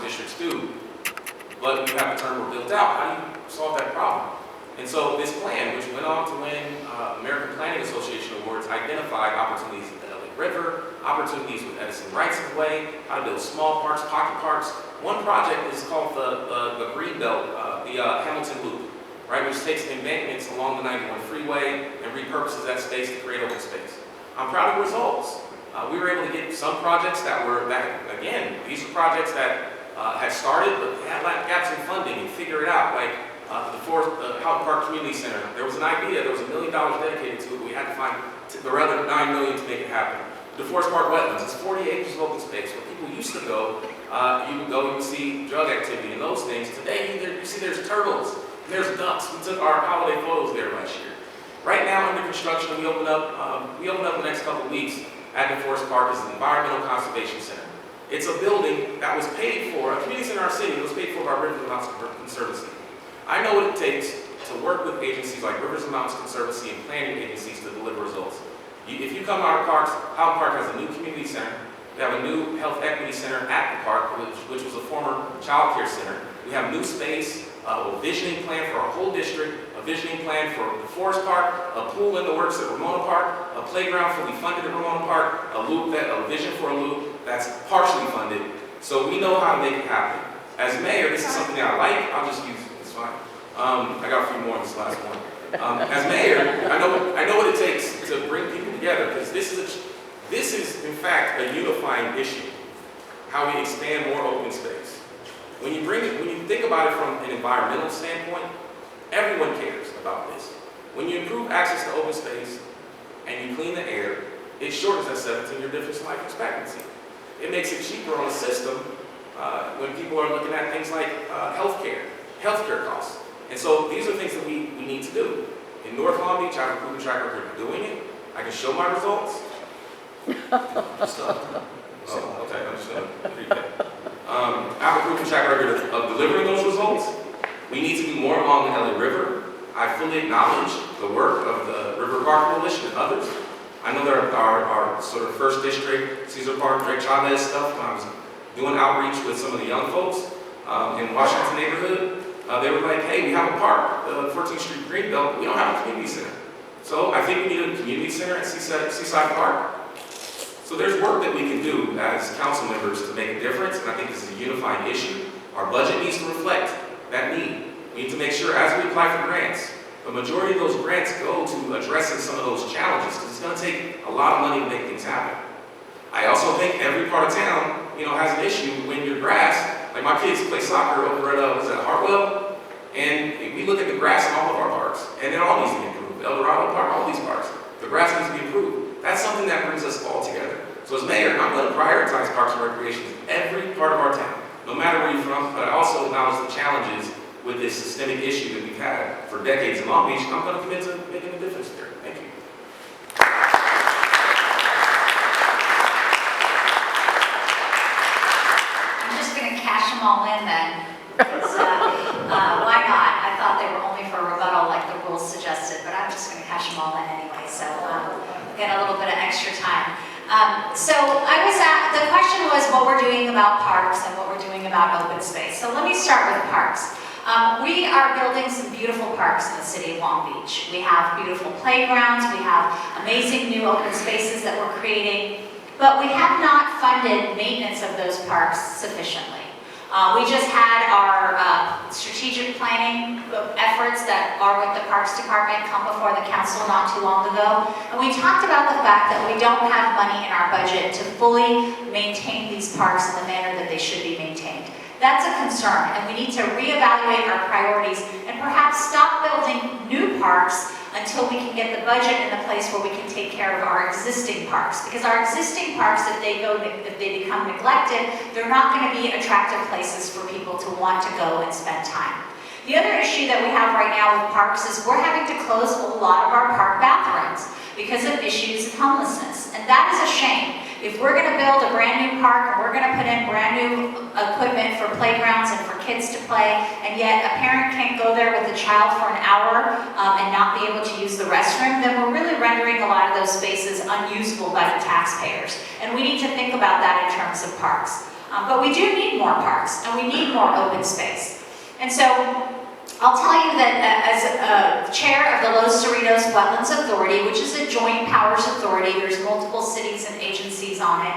districts do, but you have the term built out. How do you solve that problem? And so this plan, which went on to win American Planning Association awards, identified opportunities at the LA River, opportunities with Edison Rights of Way, how to build small parks, pocket parks. One project is called the Green Belt, the Hamilton Loop, right, which takes embankments along the 91 freeway and repurposes that space to create open space. I'm proud of the results. We were able to get some projects again, these are projects that had started, but they had gaps in funding and figure it out. Like the Houghton Park Community Center, there was an idea, there was $1 million dedicated to it, we had to find the other $9 million to make it happen. DeForest Park Wetlands, it's 40 acres of open space. Where people used to go, you would see drug activity and those things. Today, you see there's turtles, and there's ducks. We took our holiday photos there last year. Right now, under construction, we open up the next couple of weeks at DeForest Park is an Environmental Conservation Center. It's a building that was paid for, a community center in our city, it was paid for by Rivers and Mountains Conservancy. I know what it takes to work with agencies like Rivers and Mountains Conservancy and planning agencies to deliver results. If you come to our parks, Houghton Park has a new community center. We have a new health equity center at the park, which was a former child care center. We have new space, a visioning plan for our whole district, a visioning plan for the Forest Park, a pool in the works at Ramona Park, a playground fully funded at Ramona Park, a vision for a loop that's partially funded. So we know how to make it happen. As mayor, this is something that I like. I'll just use it. It's fine. I got a few more in this last one. As mayor, I know what it takes to bring people together, because this is in fact a unifying issue. How we expand more open space. When you think about it from an environmental standpoint, everyone cares about this. When you improve access to open space and you clean the air, it shortens that 17-year difference in life expectancy. It makes it cheaper on the system when people are looking at things like healthcare costs. And so these are things that we need to do. In North Long Beach, I have a proven track record of doing it. I can show my results. Oh, okay, I'm just going to read that. I have a proven track record of delivering those results. We need to do more along the LA River. I fully acknowledge the work of the River Park Coalition and others. I know there are our sort of first district, Cesar Park, Drake Chavez stuff. When I was doing outreach with some of the young folks in Washington neighborhood, they were like, hey, we have a park, the 14th Street Greenbelt, but we don't have a community center. So I think we need a community center at Seaside Park. So there's work that we can do as council members to make a difference, and I think this is a unifying issue. Our budget needs to reflect that need. We need to make sure as we apply for grants, the majority of those grants go to addressing some of those challenges, because it's going to take a lot of money to make things happen. I also think every part of town, has an issue when your grass, like my kids play soccer over at Hartwell, and we look at the grass in all of our parks, and it all needs to be improved. El Dorado Park, all these parks, the grass needs to be improved. That's something that brings us all together. So as mayor, I'm going to prioritize parks and recreation in every part of our town, no matter where you're from, but I also acknowledge the challenges with this systemic issue that we've had for decades in Long Beach, and I'm going to commit to making a difference there. Thank you. I'm just going to cash them all in then. Why not? I thought they were only for rebuttal like the rules suggested, but I'm just going to cash them all in anyway, so get a little bit of extra time. So the question was what we're doing about parks and what we're doing about open space. So let me start with parks. We are building some beautiful parks in the city of Long Beach. We have beautiful playgrounds, we have amazing new open spaces that we're creating, but we have not funded maintenance of those parks sufficiently. We just had our strategic planning efforts that are with the Parks Department come before the council not too long ago. And we talked about the fact that we don't have money in our budget to fully maintain these parks in the manner that they should be maintained. That's a concern, and we need to reevaluate our priorities and perhaps stop building new parks until we can get the budget in a place where we can take care of our existing parks. Because our existing parks, if they become neglected, they're not going to be attractive places for people to want to go and spend time. The other issue that we have right now with parks is we're having to close a lot of our park bathrooms because of issues of homelessness, and that is a shame. If we're going to build a brand new park and we're going to put in brand new equipment for playgrounds and for kids to play, and yet a parent can't go there with a child for an hour and not be able to use the restroom, then we're really rendering a lot of those spaces unusable by the taxpayers. And we need to think about that in terms of parks. But we do need more parks, and we need more open space. And so I'll tell you that as a chair of the Los Cerritos Wetlands Authority, which is a joint powers authority, there's multiple cities and agencies on it,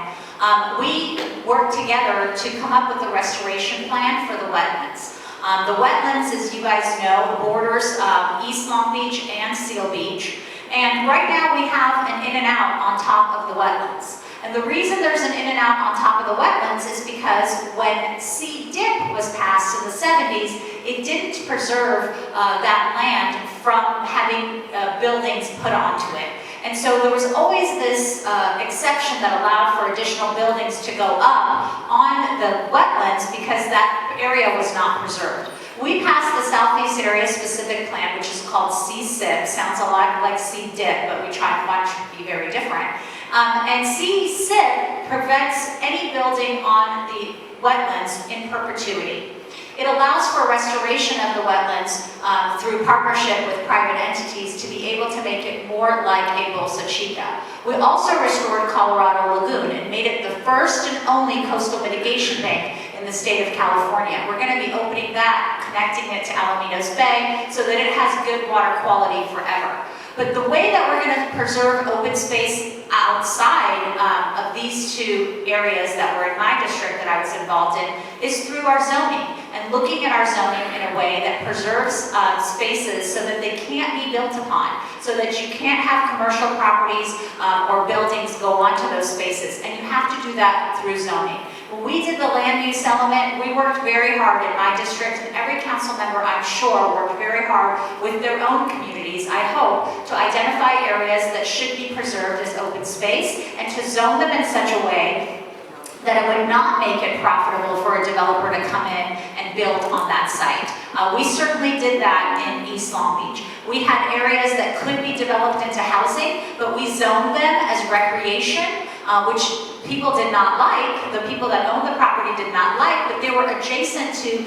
we work together to come up with a restoration plan for the wetlands. The wetlands, as you guys know, borders East Long Beach and Seal Beach. And right now we have an in and out on top of the wetlands. And the reason there's an in and out on top of the wetlands is because when C-DIP was passed in the 70s, it didn't preserve that land from having buildings put onto it. And so there was always this exception that allowed for additional buildings to go up on the wetlands because that area was not preserved. We passed the Southeast Area Specific Plan, which is called C-SIP. Sounds a lot like C-DIP, but we try to be very different. And C-SIP prevents any building on the wetlands in perpetuity. It allows for restoration of the wetlands through partnership with private entities to be able to make it more like a Bolsa Chica. We also restored Colorado Lagoon and made it the first and only coastal mitigation bank in the state of California. We're going to be opening that, connecting it to Alamitos Bay so that it has good water quality forever. But the way that we're going to preserve open space outside of these two areas that were in my district that I was involved in is through our zoning and looking at our zoning in a way that preserves spaces so that they can't be built upon, so that you can't have commercial properties or buildings go onto those spaces. And you have to do that through zoning. When we did the land use element, we worked very hard in my district, and every council member, I'm sure, worked very hard with their own communities, I hope, to identify areas that should be preserved as open space and to zone them in such a way that it would not make it profitable for a developer to come in and build on that site. We certainly did that in East Long Beach. We had areas that could be developed into housing, but we zoned them as recreation, which people did not like, the people that owned the property did not like, but they were adjacent to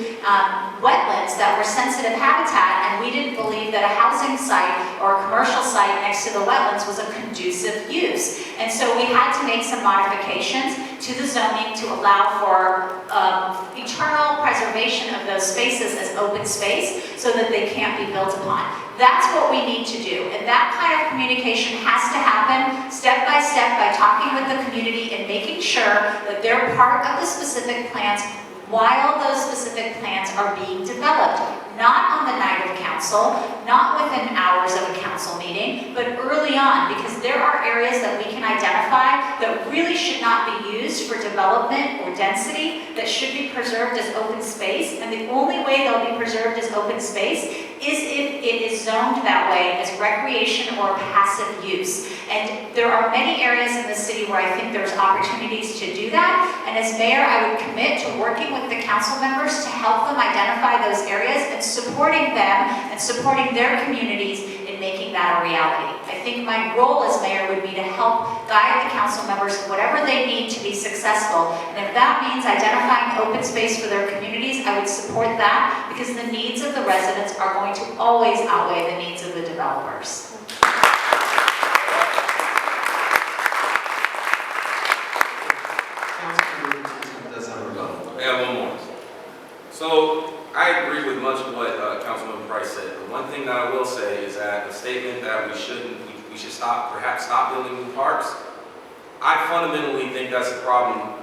wetlands that were sensitive habitat, and we didn't believe that a housing site or a commercial site next to the wetlands was a conducive use. And so we had to make some modifications to the zoning to allow for eternal preservation of those spaces as open space so that they can't be built upon. That's what we need to do, and that kind of communication has to happen step by talking with the community and making sure that they're part of the specific plans while those specific plans are being developed. Not on the night of council, not within hours of a council meeting, but early on, because there are areas that we can identify that really should not be used for development or density, that should be preserved as open space, and the only way they'll be preserved as open space is if it is zoned that way as recreation or passive use. And there are many areas in the city where I think there's opportunities to do that, and as mayor, I would commit to working with the council members to help them identify those areas and supporting them and supporting their communities in making that a reality. I think my role as mayor would be to help guide the council members in whatever they need to be successful. And if that means identifying open space for their communities, I would support that because the needs of the residents are going to always outweigh the needs of the developers. I have one more. So I agree with much of what Councilman Price said. The one thing that I will say is that the statement that we should perhaps stop building new parks, I fundamentally think that's a problem.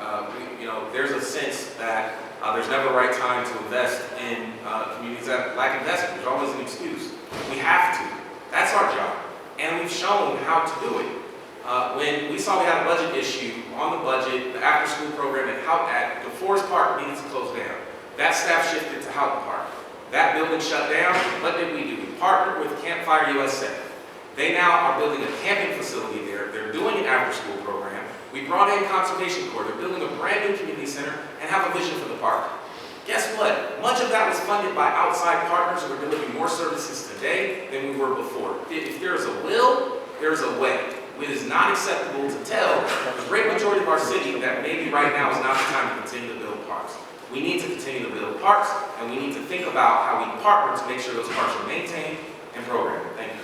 There's a sense that there's never a right time to invest in communities that lack investment. There's always an excuse. We have to. That's our job. And we've shown how to do it. When we saw we had a budget issue on the budget, the after-school program at DeForest Park needed to close down. That staff shifted to Houghton Park. That building shut down. What did we do? We partnered with Campfire USA. They now are building a camping facility there. They're doing an after-school program. We brought in Conservation Corps. They're building a brand new community center and have a vision for the park. Guess what? Much of that was funded by outside partners who are delivering more services today than we were before. If there's a will, there's a way. It is not acceptable to tell the great majority of our city that maybe right now is not the time to continue to build parks. We need to continue to build parks, and we need to think about how we partner to make sure those parks are maintained and programmed. Thank you.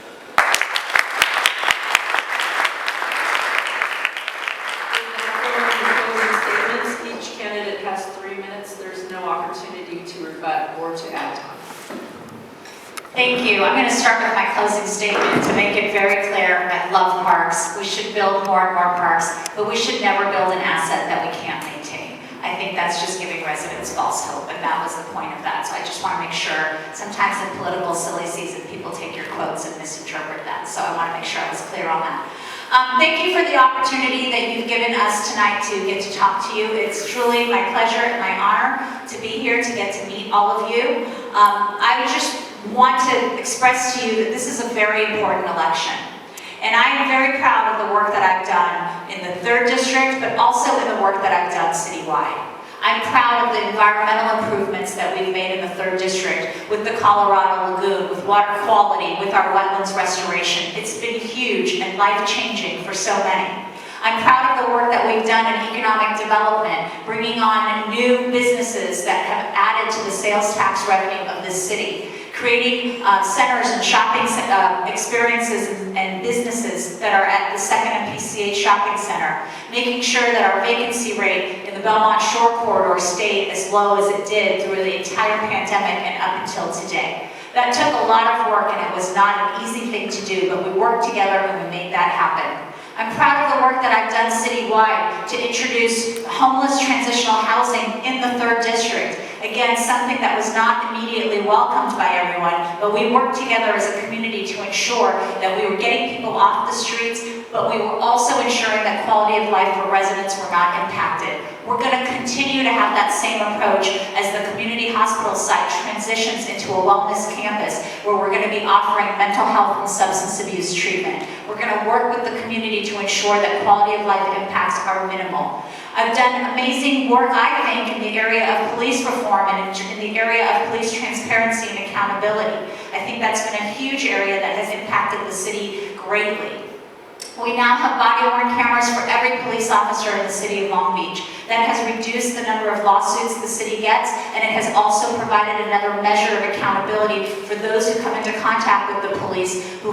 Each candidate has Thank you. I'm going to start with my closing statement to make it very clear. I love parks. We should build more and more parks, but we should never build an asset that we can't maintain. I think that's just giving residents false hope, and that was the point of that. So I just want to make sure, sometimes in political silly season, people take your quotes and misinterpret that. So I want to make sure I was clear on that. Thank you for the opportunity that you've given us tonight to get to talk to you. It's truly my pleasure and my honor to be here, to get to meet all of you. I just want to express to you that this is a very important election. And I am very proud of the work that I've done in the 3rd District, but also in the work that I've done citywide. I'm proud of the environmental improvements that we've made in the 3rd District with the Colorado Lagoon, with water quality, with our wetlands restoration. It's been huge and life-changing for so many. I'm proud of the work that we've done in economic development, bringing on new businesses that have added to the sales tax revenue of this city, creating centers and shopping experiences and businesses that are at the 2nd and PCH Shopping Center, making sure that our vacancy rate in the Belmont Shore Corridor stayed as low as it did through the entire pandemic and up until today. That took a lot of work, and it was not an easy thing to do, but we worked together and we made that happen. I'm proud of the work that I've done citywide to introduce homeless transitional housing in the 3rd District. Again, something that was not immediately welcomed by everyone, but we worked together as a community to ensure that we were getting people off the streets, but we were also ensuring that quality of life for residents were not impacted. We're going to continue to have that same approach as the community hospital site transitions into a wellness campus where we're going to be offering mental health and substance abuse treatment. We're going to work with the community to ensure that quality of life impacts are minimal. I've done amazing work, I think, in the area of police reform and in the area of police transparency and accountability. I think that's been a huge area that has impacted the city greatly. We now have body-worn cameras for every police officer in the city of Long Beach. That has reduced the number of lawsuits the city gets, and it has also provided another measure of accountability for those who come into contact with the police who